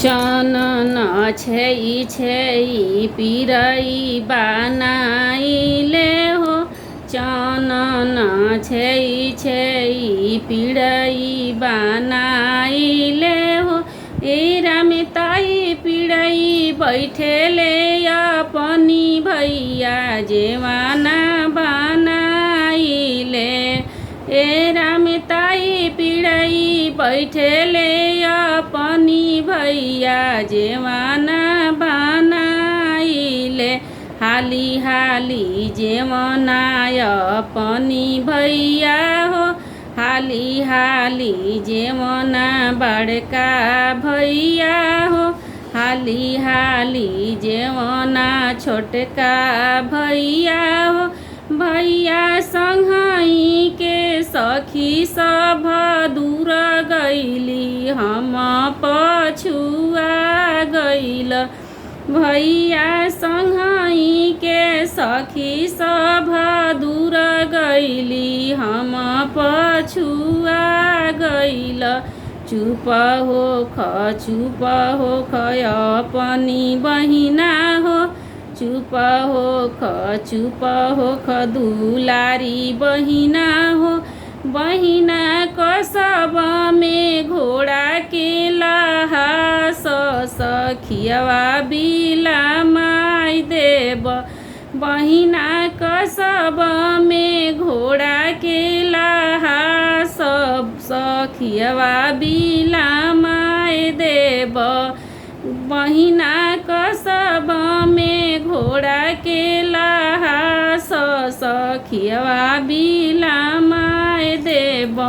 चनन छै पिरई बनाइले हो। चनन छै पिरई बनाइले हो। ए रामे ताई पिरई बैठेले अपनी भैया जेवाना बनाइले। ए रामे ताई पिरई बैठेले अपनी भैया जेवाना बनाइले। हाली हाली जेवनाय अपनी भैया हो। हाली हाली जेवना बड़का भैया हो। हाली हाली जेवना छोटका भैया हो। भैया संघई के सखी सब दूर गईली हम पछुआ गईल। भैया संघई के सखी सब दूर गईली हम पछुआ गईल। चुप होख अपनी बहिना हो। चुप होख दुलारी बहिना हो। बहिना कसब में घोड़ा के लहास सखियवा बिलामाई देब। बहिना कसब में घोड़ा के लहास सखियवा बिलामाई देब। बहिना कसब में घोड़ा के लहास सखियवा बिलामाई देब।